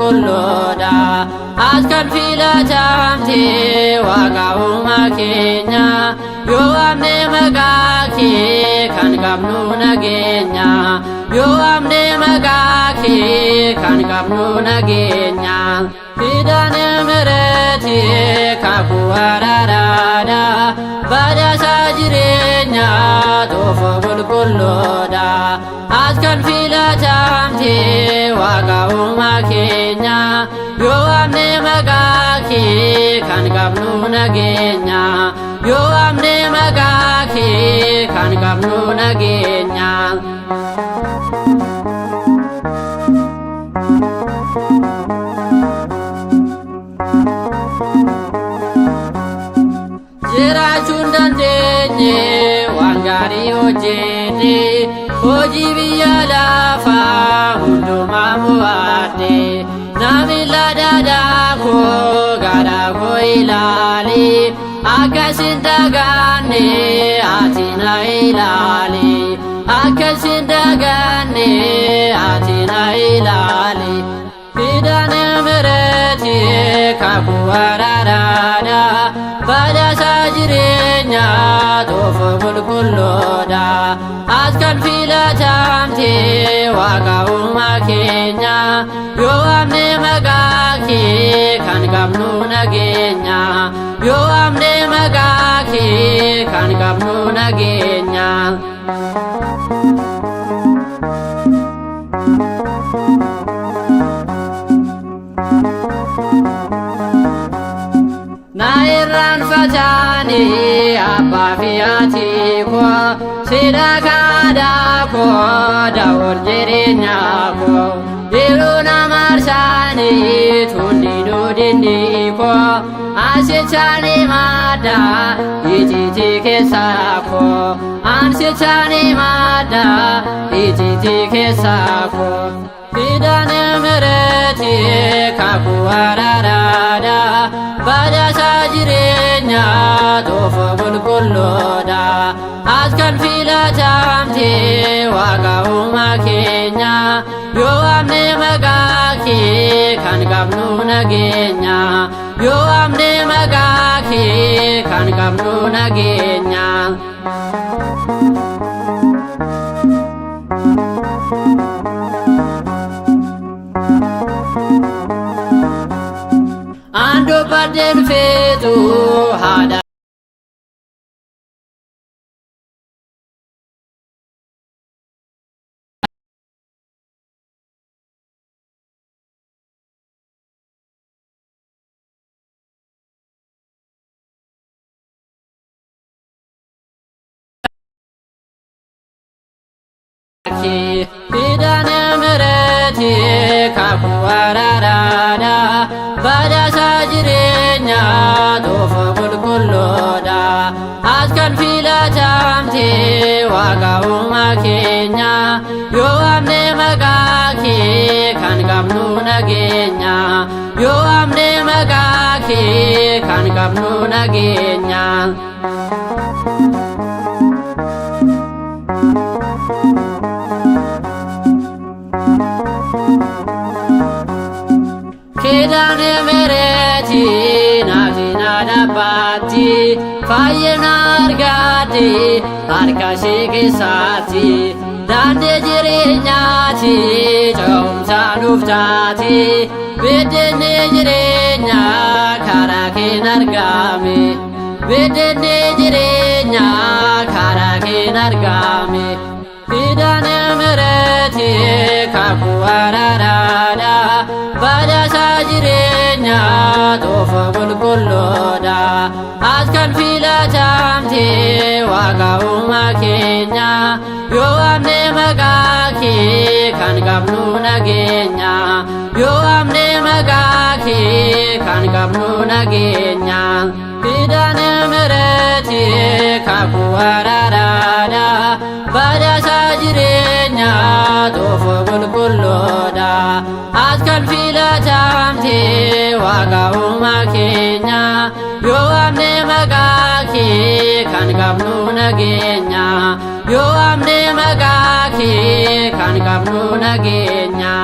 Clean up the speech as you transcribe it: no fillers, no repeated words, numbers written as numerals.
qulqulloodha askan filatamte waaqa uumaa keenya yoo amne maqaa kee kan qabnu nageenya yoo amne maqaa kee kan qabnu nageenya fidane mirati kakuu araaraadha badhaasa jireenya toofa qulqulloodha askan filatamte waaqa uumaa keenya yoo amne maqaa kee kan qabnu nageenya yoo amne maqaa kee kan qabnu nageenya jiraachuun dandeenye waan gaarii hojjete hojii biyya lafaa hundumaa mo'adhe namilla dadaa koo garaa koo ilaali akkasin dagaanne ati na ilaali akkasin dagaanne ati na ilaali fidane mirati kakuu araaraadha badhaasa jireenya toofa qulqulloodha askan filatamte waaqa uumaa keenya yoo amne maqaa kee kan qabnu nageenya yoo amne maqaa kee kan qabnu nageenya na irraanfatani abbaa fi haati koo sida kadhaa koo daawwan jireenyaa koo yeroo na marsanii hundinuu dinni koo ansichaanii maddaa ijiti keessaa koo ansichaanii maddaa ijiti keessaa koo fidane mirati kakuu araaraadha badhaasa jireenya toofa qulqulloodha askan filatamte waaqa uumaa keenya yoo amne maqaa kee kan qabnu nageenya yoo amne maqaa kee kan qabnu nageenya ando baden fetu hada fidane mirati kakuu araaraadha badhaasa jireenya toofa qulqulloodha askan filatamte waaqa uumaa keenya yoo amne maqaa kee kan qabnu nageenya yoo amne maqaa kee kan qabnu nageenya fidane mirati naafina dhabbatti fayyina argatte harka ishee keessaatti daandii jireenyaati ce'umsa nuuf taate beddenne jireenya karaa keen argame beddenne jireenya karaa keen argame fidane mirati kakuu araaraadha badhaasa jireenya toofa qulqulloodha askan filatamte waaqa uumaa keenya yoo amne maqaa kee kan qabnu nageenya yoo amne maqaa kee kan qabnu nageenya fidane mirati kakuu araaraadha badhaasa jireenya toofa qulqulloodha askan filatamte waaqa uumaa keenya yoo amne maqaa kee kan qabnu nageenya yoo amne maqaa kee kan qabnu nageenya